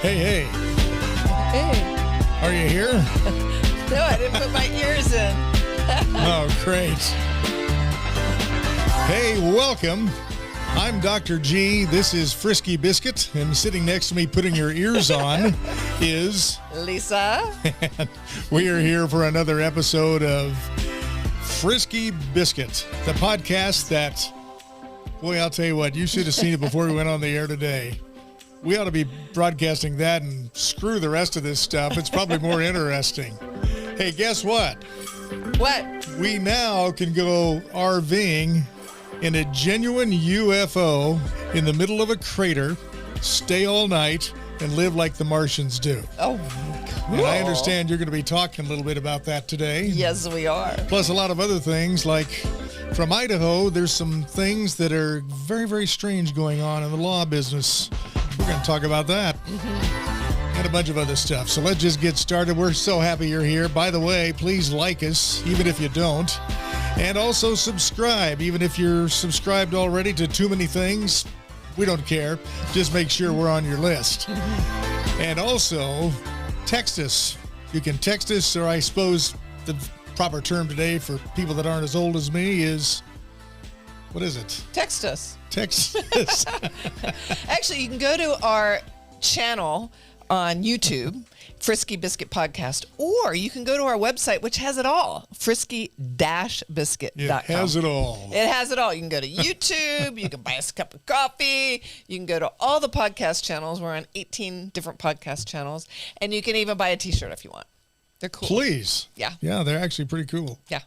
Hey, hey. Hey. Are you here? No, I didn't put my ears in. Oh, great. Hey, welcome. I'm Dr. G. This is Frisky Biscuit, and sitting next to me putting your ears on is... Lisa. And we are here for another episode of Frisky Biscuit, the podcast that, boy, I'll tell you what, you should have seen it before we went on the air today. We ought to be broadcasting that and screw the rest of this stuff. It's probably more interesting. Hey, guess what? What? We now can go RVing in a genuine UFO in the middle of a crater, stay all night, and live like the Martians do. Oh, cool. And I understand you're going to be talking a little bit about that today. Yes, we are. Plus a lot of other things, like from Idaho, there's some things that are very, very strange going on in the law business. We're going to talk about that. And a bunch of other stuff. So let's just get started. We're so happy you're here. By the way, please like us, even if you don't. And also subscribe, even if you're subscribed already to too many things. We don't care. Just make sure we're on your list. And also, text us. You can text us, or I suppose the proper term today for people that aren't as old as me is, what is it? Text us. Text us. Actually, you can go to our channel on YouTube, Frisky Biscuit Podcast, or you can go to our website, which has it all, frisky-biscuit.com. It has it all. It has it all. You can go to YouTube. You can buy us a cup of coffee. You can go to all the podcast channels. We're on 18 different podcast channels. And you can even buy a T-shirt if you want. They're cool. Please. Yeah. Yeah, they're actually pretty cool. Yeah.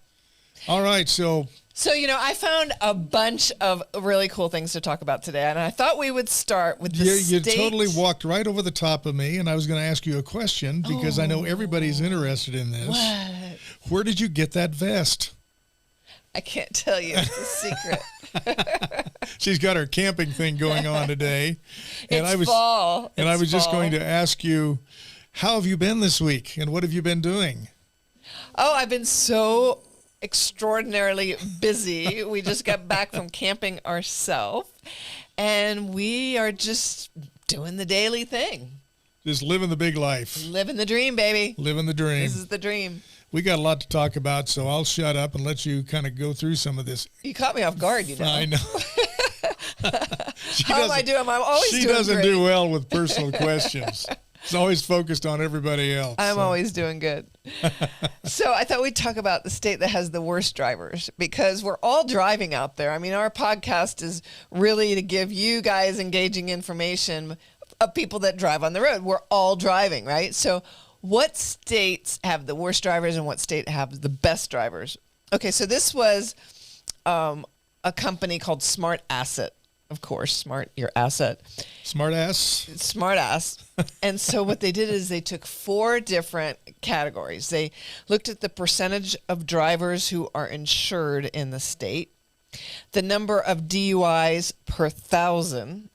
All right, so I found a bunch of really cool things to talk about today, and I thought we would start with the you state. totally walked right over the top of me, and I was going to ask you a question because I know everybody's interested in this. What? Where did you get that vest? I can't tell you. It's a secret. She's got her camping thing going on today. And It's fall. And I was just fall. going to ask you, how have you been this week, and what have you been doing? Oh, I've been so extraordinarily busy. We just got back from camping ourselves, and we are just doing the daily thing. Just living the big life. Living the dream, baby. Living the dream. This is the dream. We got a lot to talk about, so I'll shut up and let you kind of go through some of this. You caught me off guard, you know. I know. How am I doing? I'm always doing She doesn't great. do well with personal questions. She's always focused on everybody else. I'm always doing good. So I thought we'd talk about the state that has the worst drivers, because we're all driving out there. I mean, our podcast is really to give you guys engaging information of people that drive on the road. We're all driving, right? So what states have the worst drivers and what state have the best drivers? Okay, so this was a company called Smart Asset. Of course, smart, your asset. Smart ass. Smart ass. And so what they did is they took 4 different categories. They looked at the percentage of drivers who are insured in the state, the number of DUIs per 1,000,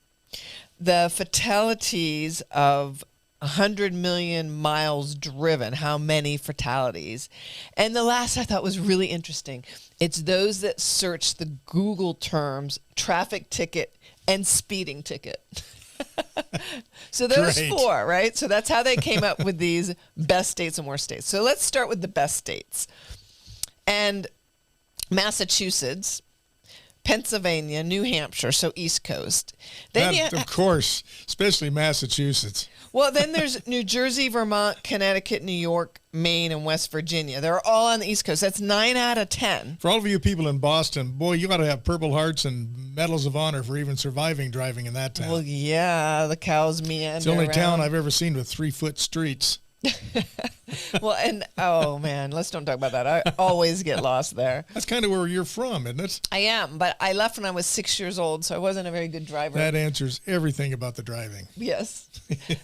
the fatalities of 100 million miles driven, how many fatalities. And the last I thought was really interesting. It's those that search the Google terms traffic ticket and speeding ticket. So those Great. 4, right? So that's how they came up with these best states and worst states. So let's start with the best states. And Massachusetts, Pennsylvania, New Hampshire, so East Coast. Then Of course, especially Massachusetts. Well, then there's New Jersey, Vermont, Connecticut, New York, Maine, and West Virginia. They're all on the East Coast. That's 9 out of 10. For all of you people in Boston, boy, you ought to have Purple Hearts and Medals of Honor for even surviving driving in that town. Well, yeah, the cows meander It's the only around. town I've ever seen with 3-foot streets. Well, and oh man, let's don't talk about that. I always get lost there. That's kind of where you're from, isn't it? I am, but I left when I was 6 years old, so I wasn't a very good driver. That answers everything about the driving. Yes.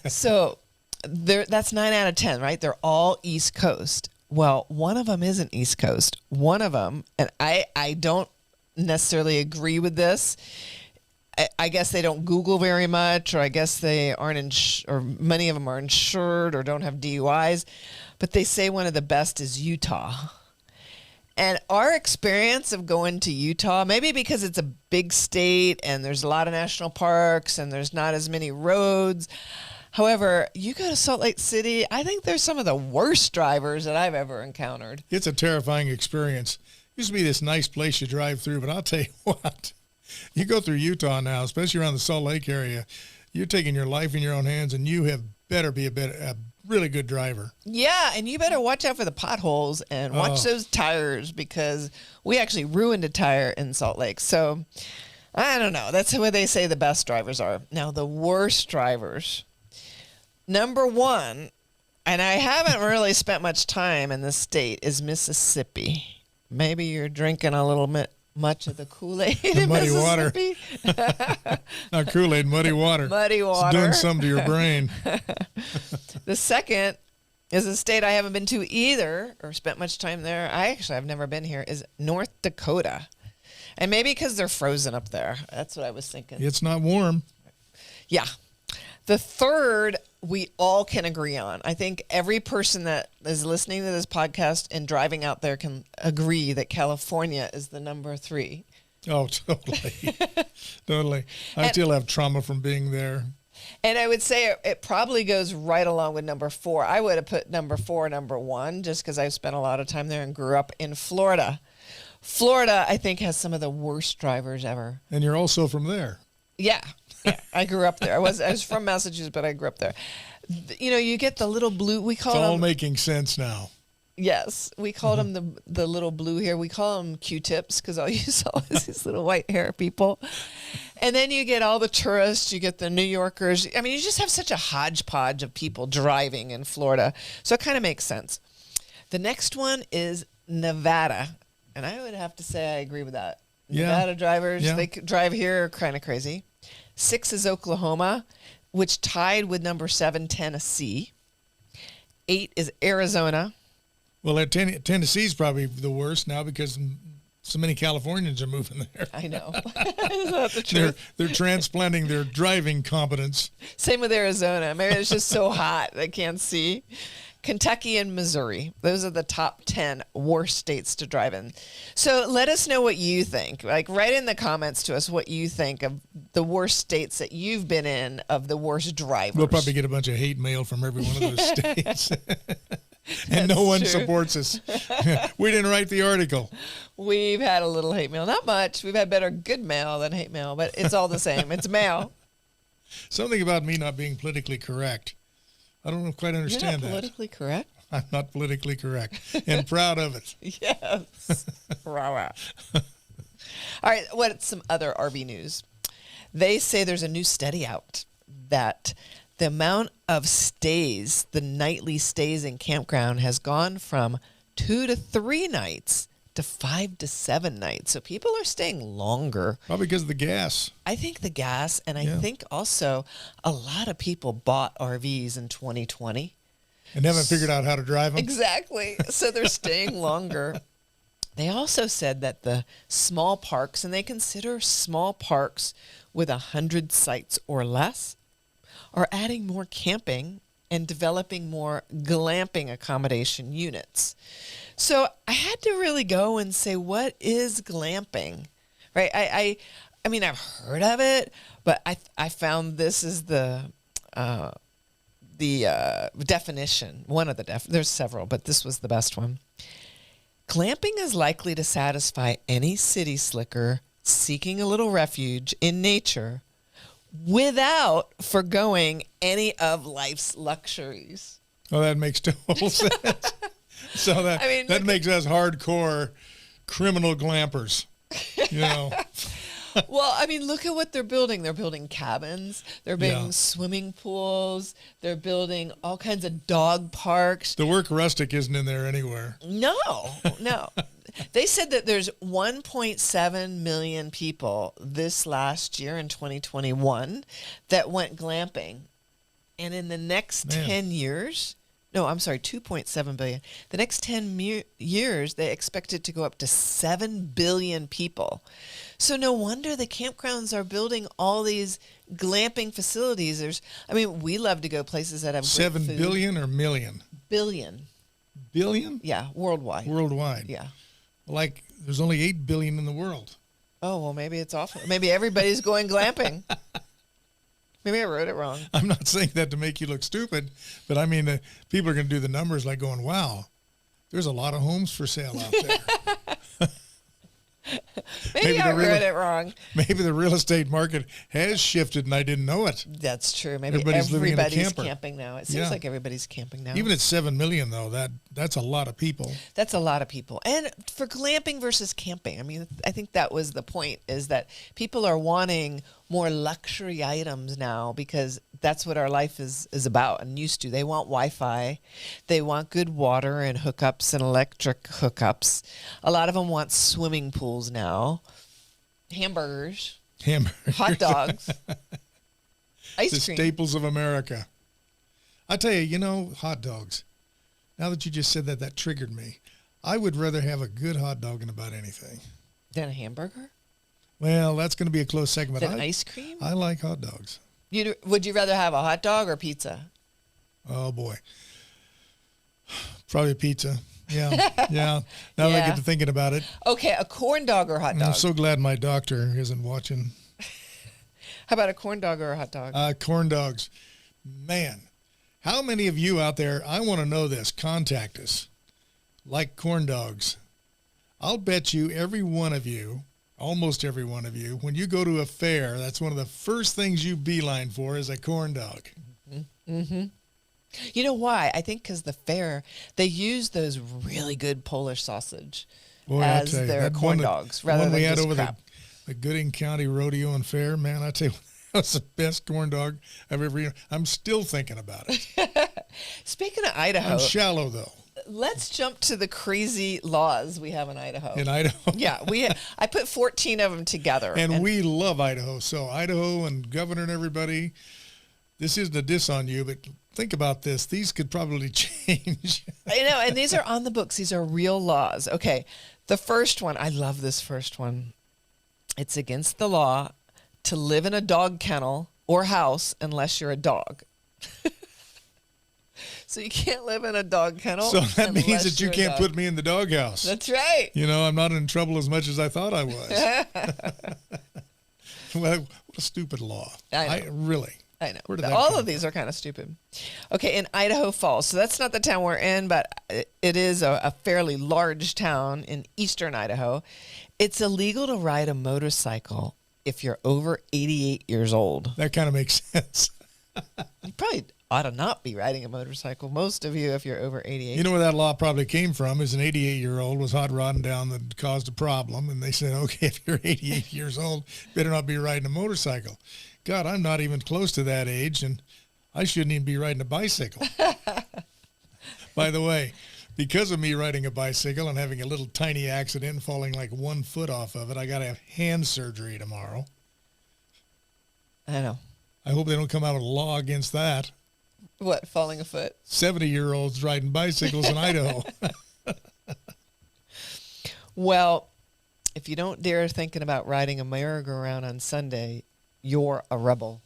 So that's 9 out of 10, right? They're all East Coast. Well, one of them isn't East Coast. One of them, and I don't necessarily agree with this. I guess they don't Google very much, or I guess they aren't, or many of them are insured or don't have DUIs. But they say one of the best is Utah. And our experience of going to Utah, maybe because it's a big state and there's a lot of national parks and there's not as many roads, However, you go to Salt Lake City, I think there's some of the worst drivers that I've ever encountered. It's a terrifying experience. Used to be this nice place you drive through, but I'll tell you what, you go through Utah now, especially around the Salt Lake area, you're taking your life in your own hands, and you have better be a really good driver. Yeah, and you better watch out for the potholes and watch those tires, because we actually ruined a tire in Salt Lake. So I don't know. That's what they say the best drivers are. Now, the worst drivers. Number one, and I haven't really spent much time in this state, is Mississippi. Maybe you're drinking a little bit much of the Kool-Aid in muddy Mississippi. Water. Not Kool-Aid, muddy water. Muddy water. It's doing something to your brain. The second is a state I haven't been to either, or spent much time there. I've never been here, is North Dakota. And maybe because they're frozen up there. That's what I was thinking. It's not warm. Yeah. The third, we all can agree on. I think every person that is listening to this podcast and driving out there can agree that California is the number 3. Oh, totally. Totally. I still have trauma from being there. And I would say it probably goes right along with number 4. I would have put number 4, number 1, just because I've spent a lot of time there and grew up in Florida. Florida, I think, has some of the worst drivers ever. And you're also from there. Yeah. Yeah, I grew up there. I was from Massachusetts, but I grew up there. You know, you get the little blue. We call It's all them. making sense now. Yes, we called them the little blue hair. We call them Q-tips because all you saw is these little white hair people. And then you get all the tourists. You get the New Yorkers. I mean, you just have such a hodgepodge of people driving in Florida. So it kind of makes sense. The next one is Nevada, and I would have to say I agree with that. Yeah. Nevada drivers, Yeah. they drive here are kind of crazy. 6 is Oklahoma, which tied with number 7, Tennessee. 8 is Arizona. Well, Tennessee's probably the worst now because so many Californians are moving there. I know. Isn't that the truth? They're transplanting their driving competence. Same with Arizona. Maybe it's just so hot they can't see. Kentucky and Missouri. Those are the top 10 worst states to drive in. So let us know what you think. Like, write in the comments to us what you think of the worst states that you've been in, of the worst drivers. We'll probably get a bunch of hate mail from every one of those states. And That's no one true. supports us. We didn't write the article. We've had a little hate mail. Not much. We've had better good mail than hate mail, but it's all the same. It's mail. Something about me not being politically correct. I don't quite understand You're not that. politically correct? I'm not politically correct and proud of it. Yes. Rah, rah. All right, what's some other RV news? They say there's a new study out that the amount of stays, the nightly stays in campground, has gone from 2 to 3 nights to 5 to 7 nights. So people are staying longer. Probably because of the gas. I think the gas, and I think also a lot of people bought RVs in 2020. And haven't figured out how to drive them. Exactly. So they're staying longer. They also said that the small parks, and they consider small parks with 100 sites or less, are adding more camping and developing more glamping accommodation units. So I had to really go and say, what is glamping? Right? I mean, I've heard of it, but I found this is the definition. One of the there's several, but this was the best one. Glamping is likely to satisfy any city slicker seeking a little refuge in nature without forgoing any of life's luxuries. Oh, that makes total sense. So that makes us hardcore criminal glampers. You know. Well, I mean, look at what they're building. They're building cabins. They're building swimming pools. They're building all kinds of dog parks. The work rustic isn't in there anywhere. No. They said that there's 1.7 million people this last year in 2021 that went glamping. And in the next 10 years, 2.7 billion. The next 10 years, they expect it to go up to 7 billion people. So no wonder the campgrounds are building all these glamping facilities. We love to go places that have 7 great food. billion or million? Billion. Billion? Yeah, worldwide. Worldwide. Yeah. Like there's only 8 billion in the world. Oh, well, maybe it's awful. Maybe everybody's going glamping. Maybe I wrote it wrong. I'm not saying that to make you look stupid, but I mean, people are going to do the numbers like going, wow, there's a lot of homes for sale out there. Maybe I wrote it wrong. Maybe the real estate market has shifted and I didn't know it. That's true. Maybe Everybody's living in a camper. camping now. It seems like everybody's camping now. Even at 7 million, though, that's a lot of people. That's a lot of people. And for glamping versus camping, I mean, I think that was the point, is that people are wanting more luxury items now because that's what our life is about and used to. They want Wi-Fi. They want good water and hookups and electric hookups. A lot of them want swimming pools now. Hamburgers. Hot dogs. Ice cream. The staples of America. I tell you, hot dogs. Now that you just said that, that triggered me. I would rather have a good hot dog than about anything. Than a hamburger? Well, that's going to be a close second. Than ice cream? I like hot dogs. Would you rather have a hot dog or pizza? Oh, boy. Probably pizza. Yeah. Yeah. Now that I get to thinking about it. Okay, a corn dog or hot dog? I'm so glad my doctor isn't watching. How about a corn dog or a hot dog? Corn dogs. Man, how many of you out there, I want to know this, contact us, like corn dogs. I'll bet you every one of you, almost every one of you, when you go to a fair, that's one of the first things you beeline for is a corn dog. Mm-hmm. You know why? I think because the fair, they use those really good Polish sausage as their corn dogs rather than just crap. The Gooding County Rodeo and Fair, man, I tell you, that was the best corn dog I've ever eaten. I'm still thinking about it. Speaking of Idaho. I'm shallow, though. Let's jump to the crazy laws we have in Idaho. In Idaho? Yeah, I put 14 of them together. And we love Idaho. So Idaho and governor and everybody, this isn't a diss on you, but think about this. These could probably change. I know, and these are on the books. These are real laws. Okay, the first one, I love this first one. It's against the law to live in a dog kennel or house unless you're a dog. So you can't live in a dog kennel. So that means that you can't put me in the doghouse. That's right. I'm not in trouble as much as I thought I was. Well, what a stupid law. I know. Really. I know. All of these are kind of stupid. Okay, in Idaho Falls. So that's not the town we're in, but it is a fairly large town in eastern Idaho. It's illegal to ride a motorcycle if you're over 88 years old. That kind of makes sense. You probably ought to not be riding a motorcycle, most of you, if you're over 88. You know where that law probably came from is an 88-year-old was hot rodding down that caused a problem, and they said, okay, if you're 88 years old, better not be riding a motorcycle. God, I'm not even close to that age, and I shouldn't even be riding a bicycle. By the way, because of me riding a bicycle and having a little tiny accident and falling like 1 foot off of it, I got to have hand surgery tomorrow. I know. I hope they don't come out with a law against that. What, falling a foot? 70-year-olds riding bicycles in Idaho. Well, if you don't dare thinking about riding a merry-go-round on Sunday, you're a rebel.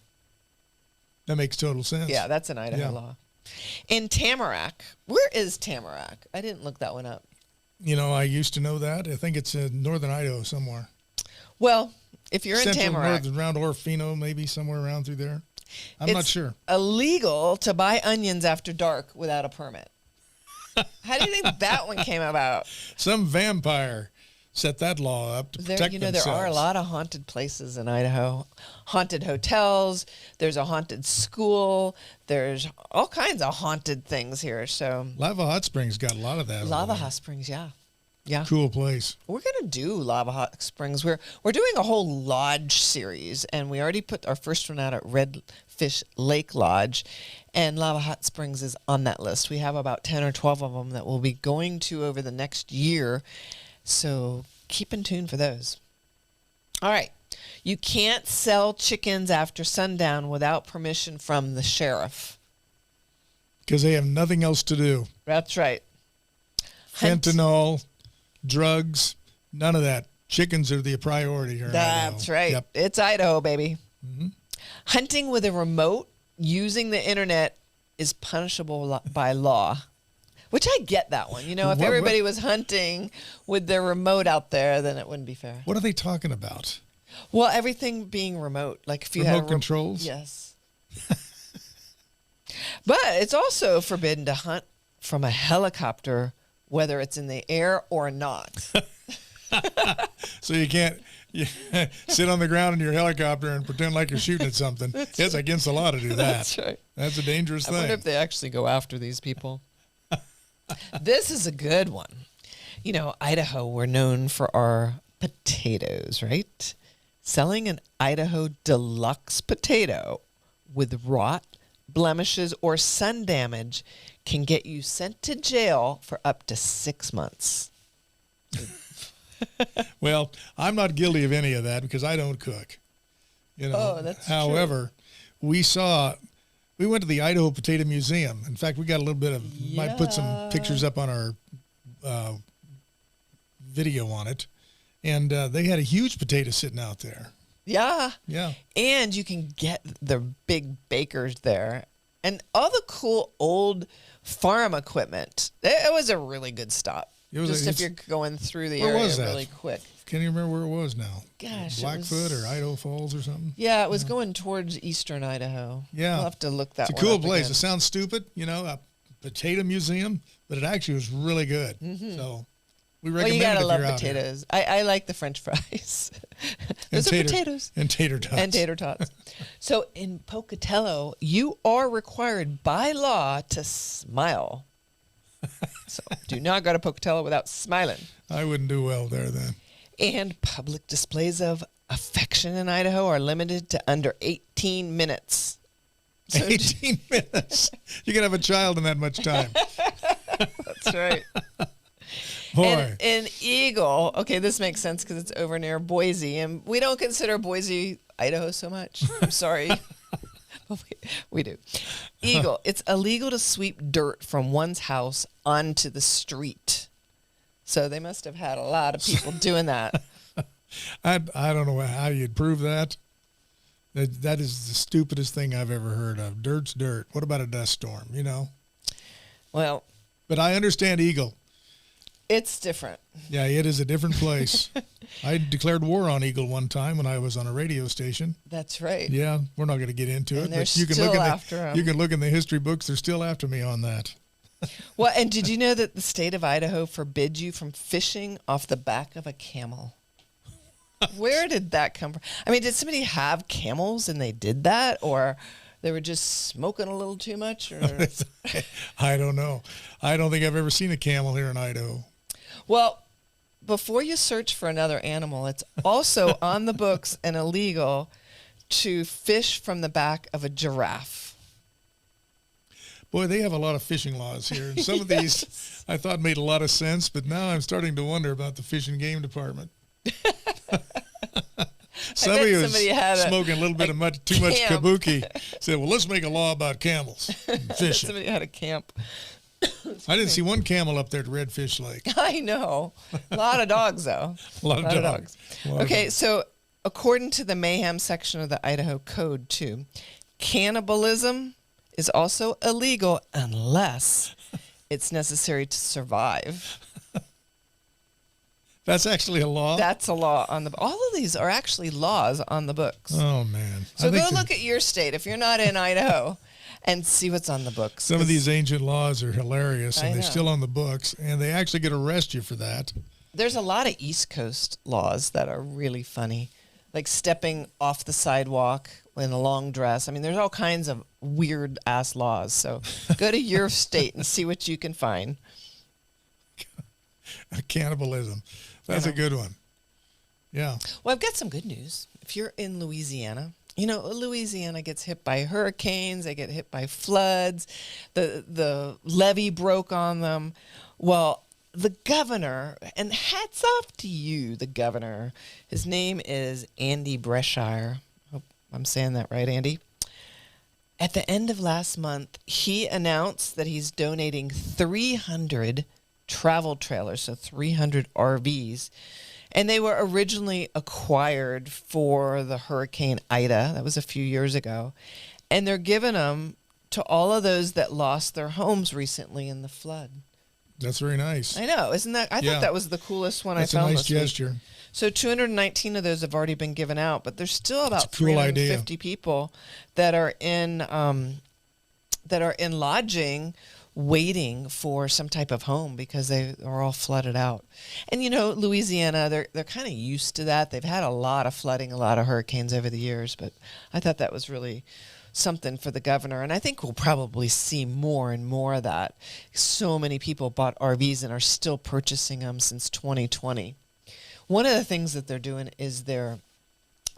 That makes total sense. Yeah, that's an Idaho law. In Tamarack, where is Tamarack? I didn't look that one up. I used to know that. I think it's in northern Idaho somewhere. Well, if you're in Tamarack. Central, around Orofino, maybe somewhere around through there. I'm not sure. It's illegal to buy onions after dark without a permit. How do you think that one came about? Some vampire set that law up to protect themselves. There are a lot of haunted places in Idaho. Haunted hotels. There's a haunted school. There's all kinds of haunted things here. So Lava Hot Springs got a lot of that. Lava Hot Springs, yeah. Yeah. Cool place. We're going to do Lava Hot Springs. We're doing a whole lodge series, and we already put our first one out at Redfish Lake Lodge, and Lava Hot Springs is on that list. We have about 10 or 12 of them that we'll be going to over the next year, so keep in tune for those. All right. You can't sell chickens after sundown without permission from the sheriff. Because they have nothing else to do. That's right. Fentanyl, drugs, none of that. Chickens are the priority here in Idaho. That's right. Yep. It's Idaho, baby. Mm-hmm. Hunting with a remote using the internet is punishable by law. Which I get that one. If everybody was hunting with their remote out there, then it wouldn't be fair. What are they talking about? Well, everything being remote. Like if you remote had controls? Yes. But it's also forbidden to hunt from a helicopter, whether it's in the air or not. So you can't sit on the ground in your helicopter and pretend like you're shooting at something. It's against the law to do that. That's right. That's a dangerous I thing. wonder if they actually go after these people. This is a good one. You know, Idaho, we're known for our potatoes, right? Selling an Idaho deluxe potato with rot, blemishes, or sun damage can get you sent to jail for up to 6 months. Well, I'm not guilty of any of that because I don't cook. You know. Oh, that's However, we went to the Idaho Potato Museum. In fact, we got a little bit of, might put some pictures up on our video on it. And they had a huge potato sitting out there. Yeah. Yeah. And you can get the big bakers there. And all the cool old farm equipment. It was a really good stop. Just if you're going through the area really quick. Can't even remember where it was now. Gosh. Blackfoot or Idaho Falls or something? Yeah, it was going towards eastern Idaho. Yeah. We'll have to look that It's a one cool up place. again. It sounds stupid, you know, a potato museum, but it actually was really good. So we recommend you gotta it if love you're out here. potatoes. I like the French fries. Those are potatoes. And tater tots. And tater tots. So in Pocatello, you are required by law to smile. So do not go to Pocatello without smiling. I wouldn't do well there then. And public displays of affection in Idaho are limited to under 18 minutes. So 18 minutes. You can have a child in that much time. That's right. Boy. And Eagle, okay, this makes sense because it's over near Boise, and we don't consider Boise, Idaho so much. I'm sorry. We do. Eagle, it's illegal to sweep dirt from one's house onto the street. So they must have had a lot of people doing that. I don't know how you'd prove that. That is the stupidest thing I've ever heard of. Dirt's dirt. What about a dust storm, you know? Well, but I understand Eagle. it's different. Yeah, it is a different place. I declared war on Eagle one time when I was on a radio station. That's right. Yeah, we're not going to get into And it. they're But you can still look in after the 'em. you can look in the history books. They're still after me on that. Well, and did you know that the state of Idaho forbids you from fishing off the back of a camel? Where did that come from? I mean, did somebody have camels and they did that, or they were just smoking a little too much? Or I don't know. I don't think I've ever seen a camel here in Idaho. well, before you search for another animal, it's also on the books and illegal to fish from the back of a giraffe. Boy, they have a lot of fishing laws here. And some of these I thought made a lot of sense, but now I'm starting to wonder about the Fish and Game Department. Somebody was somebody had smoking a little bit of too much camp. kabuki. Said, well, let's make a law about camels and fishing. Somebody had a camp. I didn't see one camel up there at Redfish Lake. I know. A lot of dogs, though. A lot of dogs. A lot of Okay, dogs. so according to the mayhem section of the Idaho Code, too, cannibalism is also illegal unless it's necessary to survive. That's actually a law? That's a law on the. All of these are actually laws on the books. Oh, man. So I think go look at your state if you're not in Idaho, and see what's on the books. some of these ancient laws are hilarious, I and they're know. still on the books, and they actually could arrest you for that. There's a lot of East Coast laws that are really funny, like stepping off the sidewalk in a long dress. I mean, there's all kinds of weird ass laws. So go to your state and see what you can find. Cannibalism. That's a good one. Yeah. Well, I've got some good news. If you're in Louisiana, you know, Louisiana gets hit by hurricanes, they get hit by floods, the levee broke on them. Well, the governor, and hats off to you, the governor. His name is Andy Breshire. Hope I'm saying that right, Andy. At the end of last month, he announced that he's donating 300 travel trailers, so 300 RVs. And they were originally acquired for the Hurricane Ida. That was a few years ago. And they're giving them to all of those that lost their homes recently in the flood. That's very nice. I know, isn't that? I Yeah. thought that was the coolest one That's I found a nice this week. gesture. So 219 of those have already been given out, but there's still about a cool idea. 350 people that are in lodging, waiting for some type of home because they are all flooded out. And you know, Louisiana, they're kind of used to that. They've had a lot of flooding, a lot of hurricanes over the years, but I thought that was really something for the governor, and I think we'll probably see more and more of that. So many people bought RVs and are still purchasing them since 2020. One of the things that they're doing is a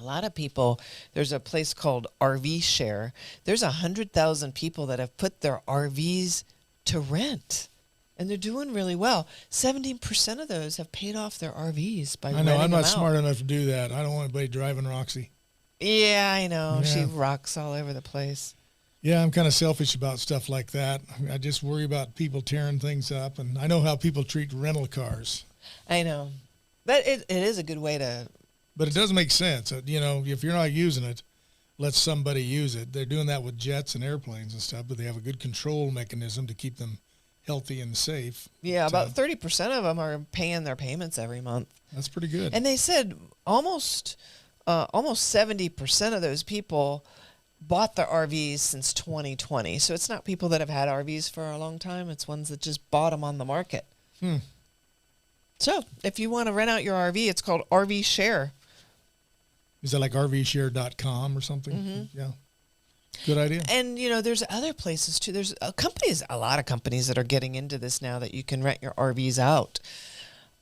lot of people, there's a place called RV Share. There's 100,000 people that have put their RVs to rent, and they're doing really well. 70% of those have paid off their RVs by renting them out. I know, I'm not smart enough to do that. I don't want anybody driving Roxy. Yeah, I know. Yeah. She rocks all over the place. Yeah, I'm kind of selfish about stuff like that. I just worry about people tearing things up, and I know how people treat rental cars. I know. But it is a good way to... But it does make sense. You know, if you're not using it, let somebody use it. They're doing that with jets and airplanes and stuff, but they have a good control mechanism to keep them healthy and safe. Yeah, about 30% of them are paying their payments every month. That's pretty good. And they said almost 70% of those people bought their RVs since 2020. So it's not people that have had RVs for a long time. It's ones that just bought them on the market. So if you want to rent out your RV, it's called RV Share. Is that like rvshare.com or something? Mm-hmm. Yeah. Good idea. And, you know, there's other places too. There's a lot of companies that are getting into this now that you can rent your RVs out.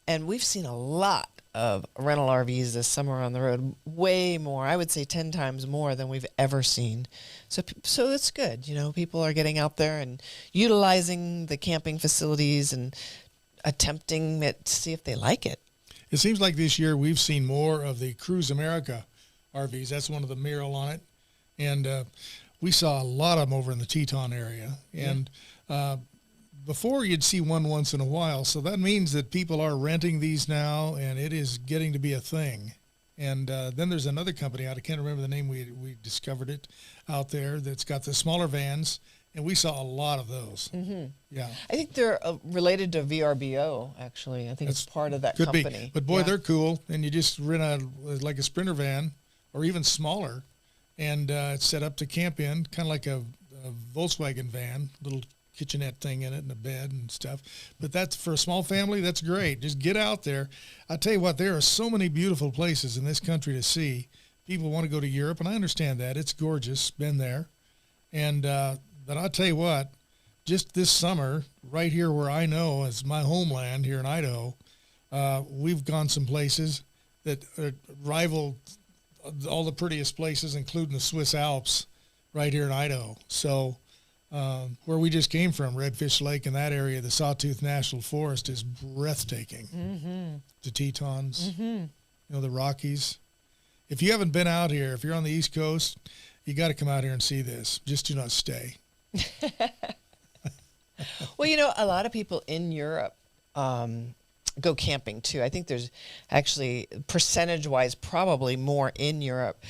And we've seen a lot of rental RVs this summer on the road, way more. I would say 10 times more than we've ever seen. So it's good. You know, people are getting out there and utilizing the camping facilities and attempting it to see if they like it. It seems like this year we've seen more of the Cruise America RVs. That's one of the mural on it. And we saw a lot of them over in the Teton area. And before you'd see one once in a while. So that means that people are renting these now, and it is getting to be a thing. And then there's another company out, I can't remember the name, we discovered it out there, that's got the smaller vans, and we saw a lot of those. Mm-hmm. Yeah. I think they're related to VRBO, actually. I think it's part of that could company. Be. But boy, they're cool. And you just rent like a Sprinter van or even smaller, and it's set up to camp in, kind of like a Volkswagen van, little kitchenette thing in it and a bed and stuff. But that's for a small family, that's great. Just get out there. I tell you what, there are so many beautiful places in this country to see. People want to go to Europe, and I understand that. It's gorgeous. Been there. And but I'll tell you what, just this summer, right here where I know is my homeland here in Idaho, we've gone some places that rival all the prettiest places, including the Swiss Alps right here in Idaho. So where we just came from, Redfish Lake and that area, the Sawtooth National Forest is breathtaking. Mm-hmm. The Tetons, you know, the Rockies. If you haven't been out here, if you're on the East Coast, you got to come out here and see this. Just do not stay. Well, you know, a lot of people in Europe go camping too. I think there's actually, percentage-wise, probably more in Europe.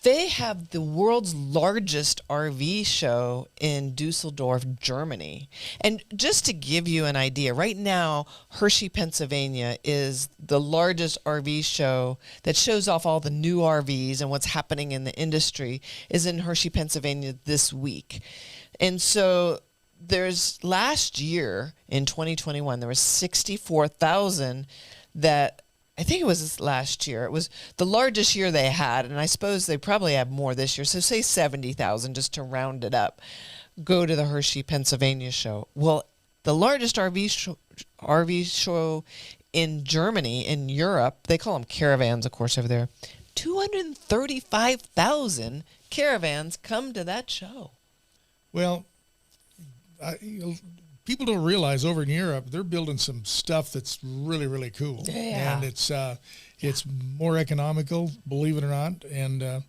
They have the world's largest RV show in Dusseldorf, Germany. And just to give you an idea, right now, Hershey, Pennsylvania is the largest RV show that shows off all the new RVs and what's happening in the industry is in Hershey, Pennsylvania this week. And so there's last year in 2021, there was 64,000 that, I think it was this last year. It was the largest year they had, and I suppose they probably have more this year. So say 70,000 just to round it up. Go to the Hershey, Pennsylvania show. Well, the largest RV show in Germany, in Europe, they call them caravans, of course, over there. 235,000 caravans come to that show. Well, people don't realize over in Europe, they're building some stuff that's really, really cool. Yeah. And it's more economical, believe it or not. And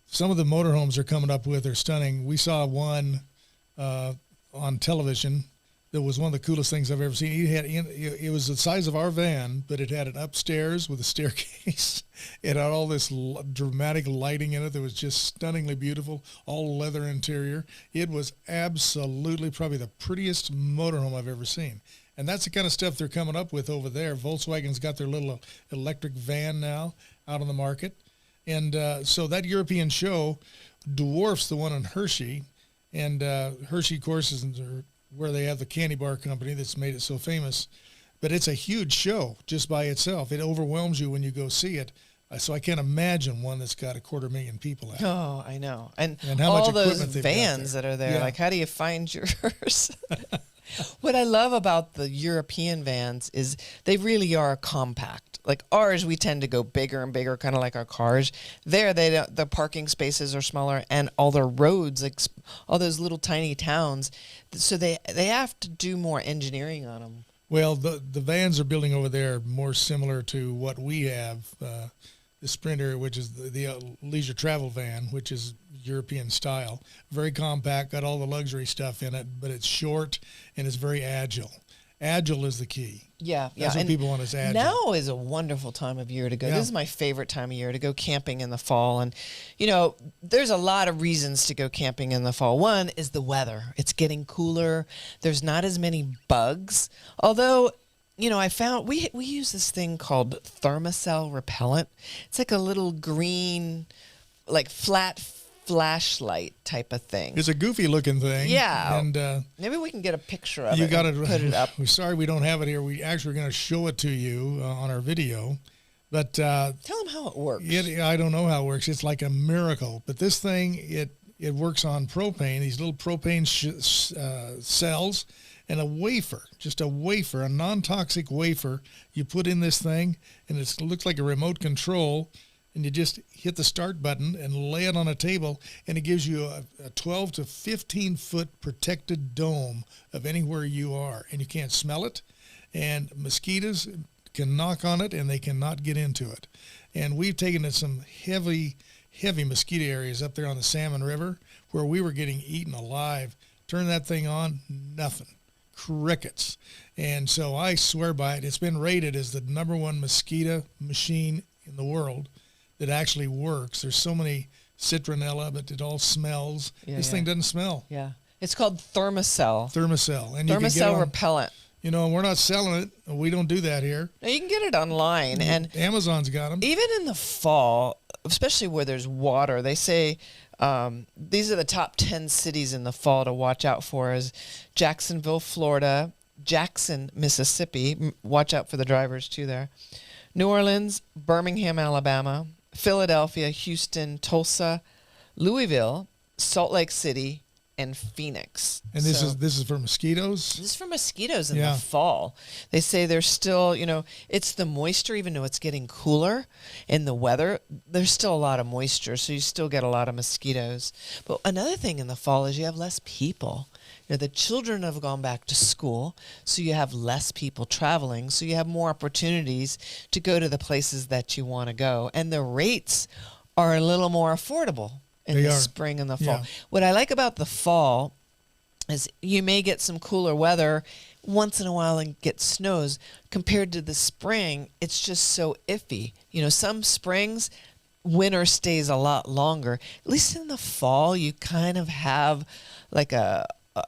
some of the motorhomes they're coming up with are stunning. We saw one on television that was one of the coolest things I've ever seen. It was the size of our van, but it had an upstairs with a staircase. It had all this dramatic lighting in it that was just stunningly beautiful, all leather interior. It was absolutely probably the prettiest motorhome I've ever seen. And that's the kind of stuff they're coming up with over there. Volkswagen's got their little electric van now out on the market. And so that European show dwarfs the one in Hershey. And Hershey, of course, is where they have the candy bar company that's made it so famous. But it's a huge show just by itself. It overwhelms you when you go see it. So I can't imagine one that's got 250,000 people at it. Oh, I know. And how all much those equipment they've vans got that are there, Yeah. like, how do you find yours? What I love about the European vans is they really are compact. Like ours, we tend to go bigger and bigger, kind of like our cars. There, the parking spaces are smaller, and all their roads, like all those little tiny towns, so they have to do more engineering on them. Well, the vans are building over there more similar to what we have. The Sprinter, which is the leisure travel van, which is European style. Very compact, got all the luxury stuff in it, but it's short and it's very agile. Agile is the key. Yeah, That's what and people want is agile. now is a wonderful time of year to go. Yeah. This is my favorite time of year to go camping in the fall. And, you know, there's a lot of reasons to go camping in the fall. One is the weather. It's getting cooler. There's not as many bugs. Although, you know, I found we use this thing called thermocell repellent. It's like a little green, like flat flashlight type of thing. It's a goofy looking thing. Yeah. And Maybe we can get a picture of you it got and it. put it up. We're sorry we don't have it here. We actually are going to show it to you on our video. But Tell them how it works. I don't know how it works. It's like a miracle. But this thing, it works on propane, these little propane cells, and a wafer, just a wafer, a non-toxic wafer. You put in this thing, and it looks like a remote control, and you just hit the start button and lay it on a table, and it gives you a 12 to 15 foot protected dome of anywhere you are, and you can't smell it, and mosquitoes can knock on it, and they cannot get into it. And we've taken it to some heavy mosquito areas up there on the Salmon River where we were getting eaten alive. Turn that thing on, nothing. Crickets. And so I swear by it. It's been rated as the #1 mosquito machine in the world that actually works. There's so many citronella, but it all smells. This thing doesn't smell. Yeah. It's called Thermocell. Thermocell. And you can get it Thermocell on, repellent. you know, we're not selling it. We don't do that here. Now, you can get it online. And Amazon's got them. even in the fall, especially where there's water, they say these are the top 10 cities in the fall to watch out for is Jacksonville, Florida, Jackson, Mississippi. Watch out for the drivers too there. New Orleans, Birmingham, Alabama, Philadelphia, Houston, Tulsa, Louisville, Salt Lake City, and Phoenix. And this is for mosquitoes? This is for mosquitoes in the fall. They say there's still, you know, it's the moisture, even though it's getting cooler in the weather, there's still a lot of moisture, so you still get a lot of mosquitoes. But another thing in the fall is you have less people. You know, the children have gone back to school, so you have less people traveling, so you have more opportunities to go to the places that you want to go. And the rates are a little more affordable in the spring and the fall. Yeah. What I like about the fall is you may get some cooler weather once in a while and get snows. Compared to the spring, it's just so iffy. You know, some springs, winter stays a lot longer. At least in the fall, you kind of have like a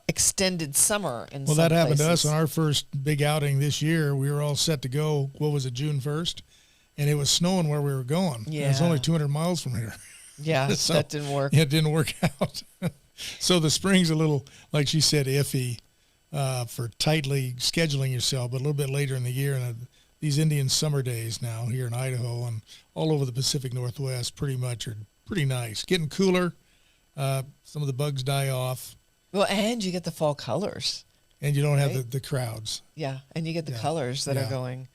extended summer in some that happened to places. us on our first big outing this year. We were all set to go, what was it, June 1st? And it was snowing where we were going. Yeah. And it's only 200 miles from here. Yeah, So, that didn't work. It didn't work out. So the spring's a little, like she said, iffy for tightly scheduling yourself, but a little bit later in the year. And these Indian summer days now here in Idaho and all over the Pacific Northwest pretty much are pretty nice. Getting cooler. Some of the bugs die off. Well, and you get the fall colors. And you don't have the crowds. Yeah, and you get the colors that are going.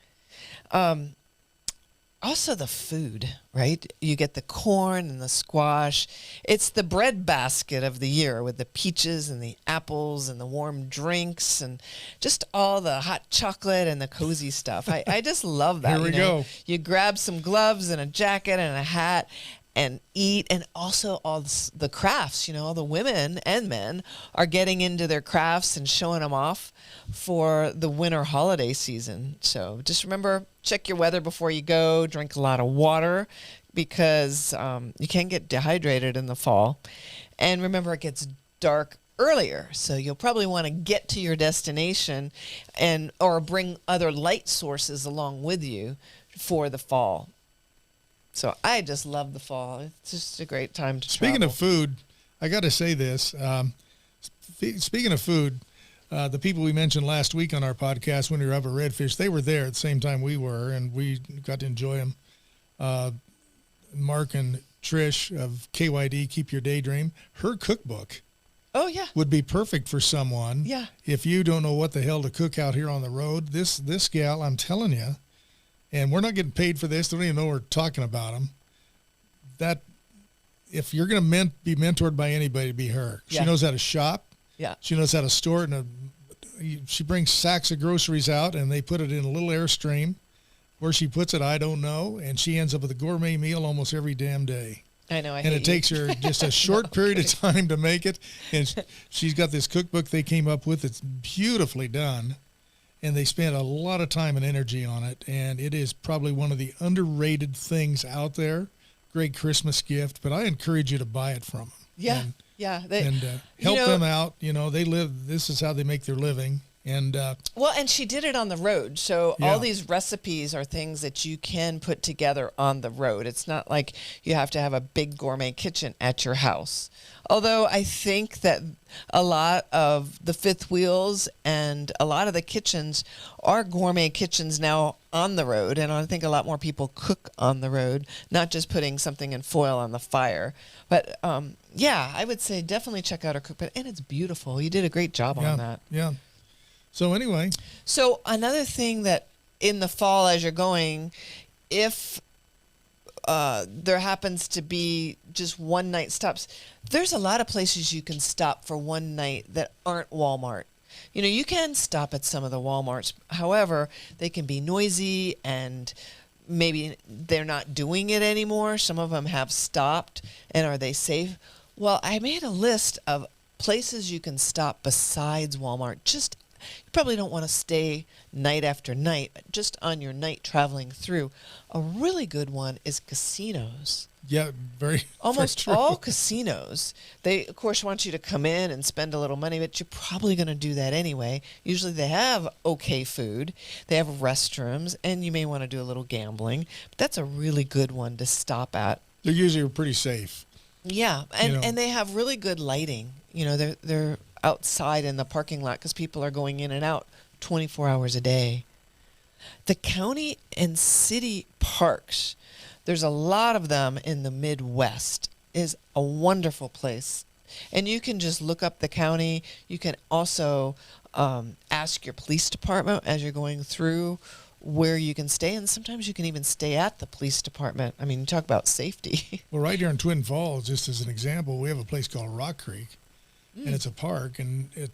Also the food, right? You get the corn and the squash. It's the bread basket of the year with the peaches and the apples and the warm drinks and just all the hot chocolate and the cozy stuff. I just love that. Here we go. You grab some gloves and a jacket and a hat, and eat. And also all the crafts, all the women and men are getting into their crafts and showing them off for the winter holiday season. So just remember, check your weather before you go, drink a lot of water, because you can get dehydrated in the fall. And remember, it gets dark earlier, so you'll probably want to get to your destination or bring other light sources along with you for the fall. So I just love the fall. It's just a great time to Speaking travel. of food, I got to say this. Speaking of food, the people we mentioned last week on our podcast when we were up at Redfish, they were there at the same time we were, and we got to enjoy them. Mark and Trish of KYD, Keep Your Daydream, her cookbook would be perfect for someone. Yeah. If you don't know what the hell to cook out here on the road, this gal, I'm telling you, and we're not getting paid for this, they don't even know we're talking about them, that if you're going to be mentored by anybody, it'd be her. Yeah. She knows how to shop. Yeah. She knows how to store it. She brings sacks of groceries out, and they put it in a little Airstream. Where she puts it, I don't know, and she ends up with a gourmet meal almost every damn day. I know. And it takes her just a short period of time to make it. And she's got this cookbook they came up with. It's beautifully done, and they spent a lot of time and energy on it. And it is probably one of the underrated things out there. Great Christmas gift, but I encourage you to buy it from them. Yeah, And help them out. They live. This is how they make their living. And and she did it on the road. So all these recipes are things that you can put together on the road. It's not like you have to have a big gourmet kitchen at your house. Although I think that a lot of the fifth wheels and a lot of the kitchens are gourmet kitchens now on the road. And I think a lot more people cook on the road, not just putting something in foil on the fire. But I would say definitely check out her cookbook. And it's beautiful. You did a great job on that. Yeah. So anyway. So another thing that in the fall as you're going, if there happens to be just one night stops, there's a lot of places you can stop for one night that aren't Walmart. You can stop at some of the Walmarts. However, they can be noisy and maybe they're not doing it anymore. Some of them have stopped. And are they safe? Well, I made a list of places you can stop besides Walmart. You probably don't want to stay night after night, but just on your night traveling through. A really good one is casinos. Yeah, Almost very true. all casinos, they, of course, want you to come in and spend a little money, but you're probably going to do that anyway. Usually they have okay food, they have restrooms, and you may want to do a little gambling. But that's a really good one to stop at. They're usually pretty safe. Yeah, and they have really good lighting. They're outside in the parking lot because people are going in and out 24 hours a day. The county and city parks, there's a lot of them in the Midwest, is a wonderful place. And you can just look up the county. You can also ask your police department as you're going through where you can stay. And sometimes you can even stay at the police department. I mean, you talk about safety. Well, right here in Twin Falls, just as an example, we have a place called Rock Creek. And it's a park, and you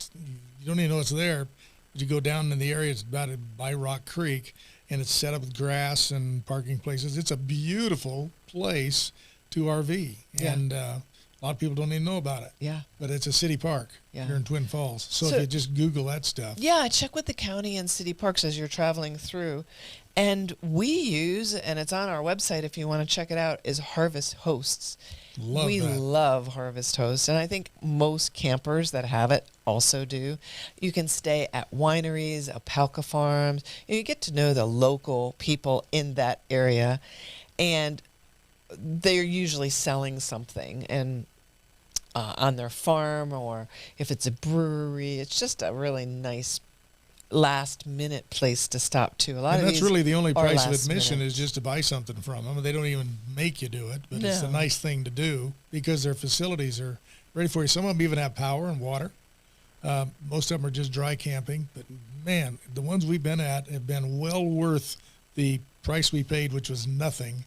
don't even know it's there. But you go down in the area, it's about by Rock Creek, and it's set up with grass and parking places. It's a beautiful place to RV, and a lot of people don't even know about it. Yeah. But it's a city park here in Twin Falls. So if you just Google that stuff. Yeah, check with the county and city parks as you're traveling through. And we use, and it's on our website if you want to check it out, is Harvest Hosts. We love Harvest Hosts, and I think most campers that have it also do. You can stay at wineries, Apalka Farms. You get to know the local people in that area, and they're usually selling something and on their farm, or if it's a brewery. It's just a really nice last-minute place to stop to. And that's really the only price of admission is just to buy something from them. They don't even make you do it, but it's a nice thing to do because their facilities are ready for you. Some of them even have power and water. Most of them are just dry camping. But, man, the ones we've been at have been well worth the price we paid, which was nothing,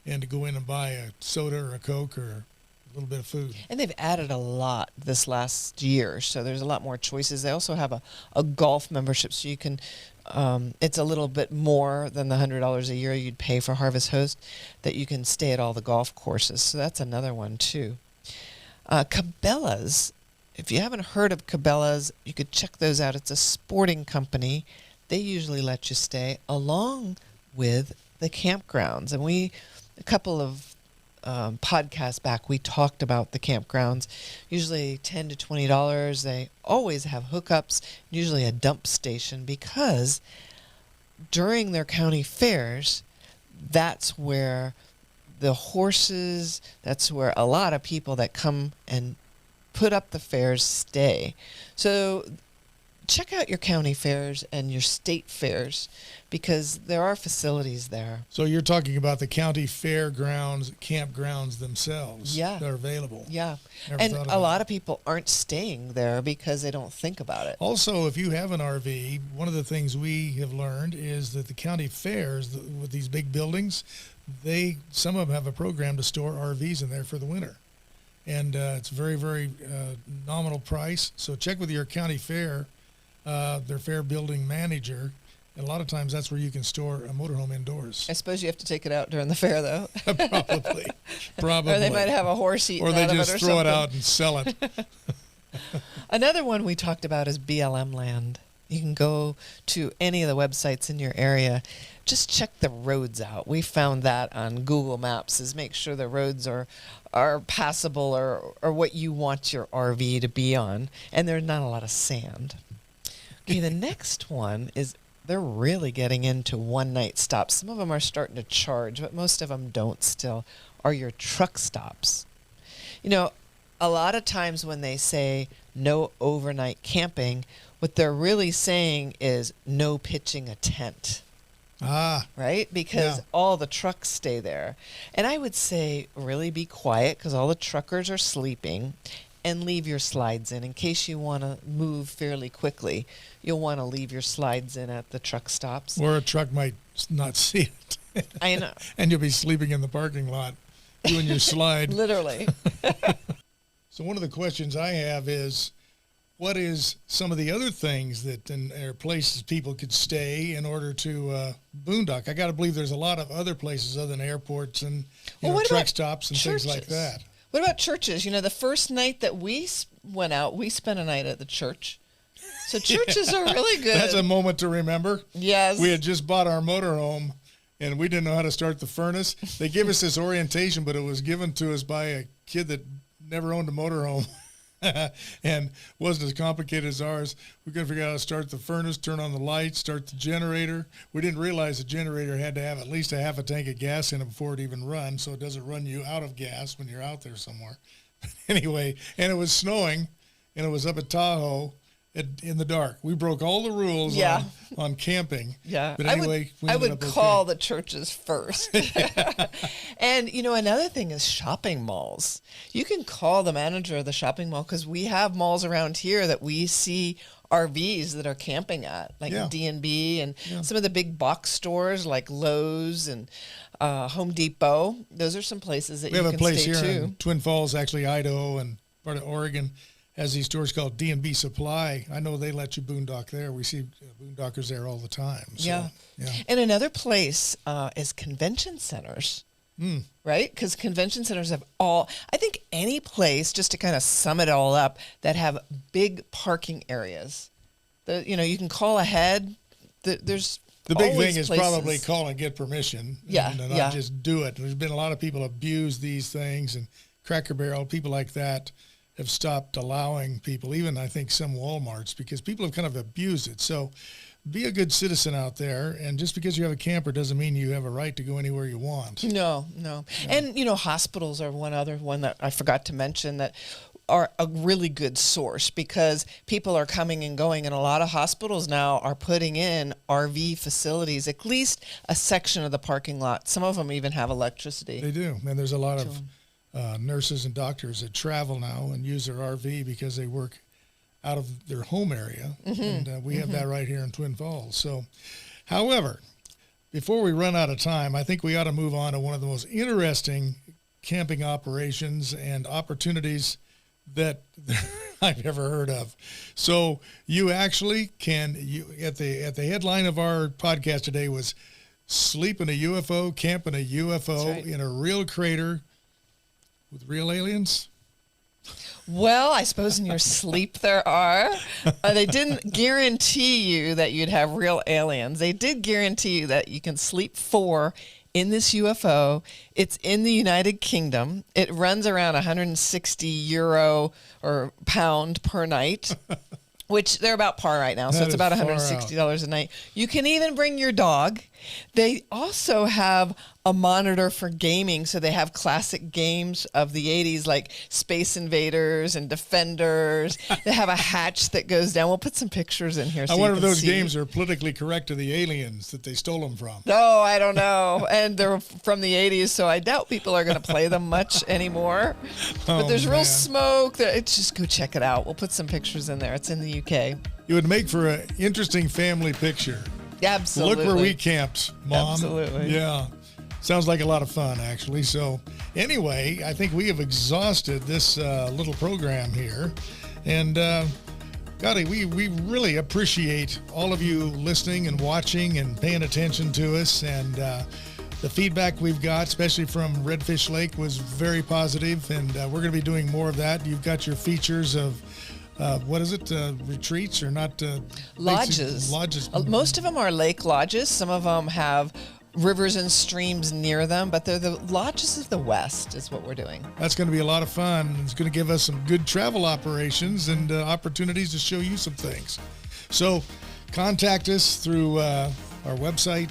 and to go in and buy a soda or a Coke or a little bit of food. And they've added a lot this last year, so there's a lot more choices. They also have a golf membership, so you can, it's a little bit more than the $100 a year you'd pay for Harvest Host, that you can stay at all the golf courses. So that's another one, too. Cabela's, if you haven't heard of Cabela's, you could check those out. It's a sporting company. They usually let you stay along with the campgrounds. And a couple of podcasts back, we talked about the campgrounds. Usually $10 to $20. They always have hookups, usually a dump station, because during their county fairs, that's where the horses, that's where a lot of people that come and put up the fairs stay. So check out your county fairs and your state fairs, because there are facilities there. So you're talking about the county fairgrounds, campgrounds themselves. Yeah. That are available. Yeah. Never And thought a of lot of people aren't staying there because they don't think about it. Also, if you have an RV, one of the things we have learned is that the county fairs with these big buildings, some of them have a program to store RVs in there for the winter. And it's very, very nominal price. So check with your county fair, their fair building manager. And a lot of times that's where you can store a motorhome indoors. I suppose you have to take it out during the fair, though. Probably. Or they might have a horse eating or they out of it just or throw something. it out and sell it. Another one we talked about is BLM land. You can go to any of the websites in your area. Just check the roads out. We found that on Google Maps, is make sure the roads are passable or what you want your RV to be on. And there's not a lot of sand. Okay, the next one is, they're really getting into one-night stops. Some of them are starting to charge, but most of them don't still, are your truck stops. You know, a lot of times when they say no overnight camping, what they're really saying is no pitching a tent. Right? Because all the trucks stay there. And I would say really be quiet, because all the truckers are sleeping, and leave your slides in case you want to move fairly quickly. You'll want to leave your slides in at the truck stops. Or a truck might not see it. I know. And you'll be sleeping in the parking lot doing your slide. Literally. So one of the questions I have is, what is some of the other things that are places people could stay in order to boondock? I got to believe there's a lot of other places other than airports and truck stops and churches? things like that. What about churches? You know, the first night that we went out, we spent a night at the church. So churches are really good. That's a moment to remember. Yes. We had just bought our motorhome, and we didn't know how to start the furnace. They gave us this orientation, but it was given to us by a kid that never owned a motorhome and wasn't as complicated as ours. We couldn't figure out how to start the furnace, turn on the lights, start the generator. We didn't realize the generator had to have at least a half a tank of gas in it before it even runs, so it doesn't run you out of gas when you're out there somewhere. Anyway, and it was snowing, and it was up at Tahoe in the dark. We broke all the rules on camping. Yeah. But anyway, I would call the churches first. And, you know, another thing is shopping malls. You can call the manager of the shopping mall, because we have malls around here that we see RVs that are camping at, like D&B and some of the big box stores like Lowe's and Home Depot. Those are some places that you can stay too. We have a place here in Twin Falls, actually Idaho and part of Oregon, has these stores called D&B Supply. I know they let you boondock there. We see boondockers there all the time. So, yeah. And another place is convention centers, right? Because convention centers have I think any place, just to kind of sum it all up, that have big parking areas. You can call ahead. There's the big always thing is places. probably call and get permission. And not just do it. There's been a lot of people abuse these things, and Cracker Barrel, people like that, have stopped allowing people, even I think some Walmarts, because people have kind of abused it. So be a good citizen out there, and just because you have a camper doesn't mean you have a right to go anywhere you want. No. And, hospitals are one that I forgot to mention that are a really good source, because people are coming and going, and a lot of hospitals now are putting in RV facilities, at least a section of the parking lot. Some of them even have electricity. They do, and there's a lot of nurses and doctors that travel now and use their RV because they work out of their home area, and we have that right here in Twin Falls. So, however, before we run out of time, I think we ought to move on to one of the most interesting camping operations and opportunities that I've ever heard of. So you actually can, at the headline of our podcast today was sleep in a UFO, camp in a UFO in a real crater with real aliens. Well, I suppose in your sleep there are. They didn't guarantee you that you'd have real aliens. They did guarantee you that you can sleep 4 in this UFO. It's in the United Kingdom. It runs around 160 euro or pound per night, which they're about par right now. So it's about $160 a night. You can even bring your dog. They also have a monitor for gaming. So they have classic games of the 80s like Space Invaders and Defenders. They have a hatch that goes down. We'll put some pictures in here. So I wonder if those games are politically correct to the aliens that they stole them from. No, I don't know. And they're from the 80s, so I doubt people are going to play them much anymore. But there's real smoke. It's just go check it out. We'll put some pictures in there. It's in the UK. It would make for an interesting family picture. Absolutely. Look where we camped, Mom. Absolutely. Yeah. Sounds like a lot of fun, actually. So anyway, I think we have exhausted this little program here. And Gotti, we really appreciate all of you listening and watching and paying attention to us. And the feedback we've got, especially from Redfish Lake, was very positive. And we're going to be doing more of that. You've got your features of what is it? Retreats or not? Lodges. Lodges. Most of them are lake lodges. Some of them have rivers and streams near them, but they're the lodges of the West is what we're doing. That's going to be a lot of fun. It's going to give us some good travel operations and opportunities to show you some things. So contact us through our website.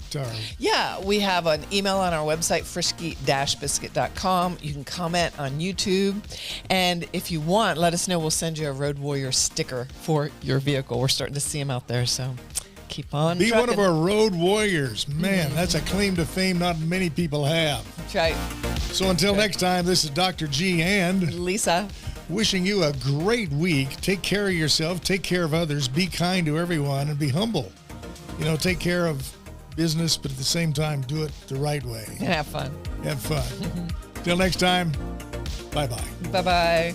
Yeah, we have an email on our website, frisky-biscuit.com. You can comment on YouTube. And if you want, let us know. We'll send you a Road Warrior sticker for your vehicle. We're starting to see them out there, so keep on Be trucking. one of our road warriors. Man, that's a claim to fame not many people have. That's right. So until next time, this is Dr. G and Lisa. Wishing you a great week. Take care of yourself. Take care of others. Be kind to everyone and be humble. You know, take care of business, but at the same time, do it the right way. And have fun. Have fun. Till next time, bye-bye. Bye-bye.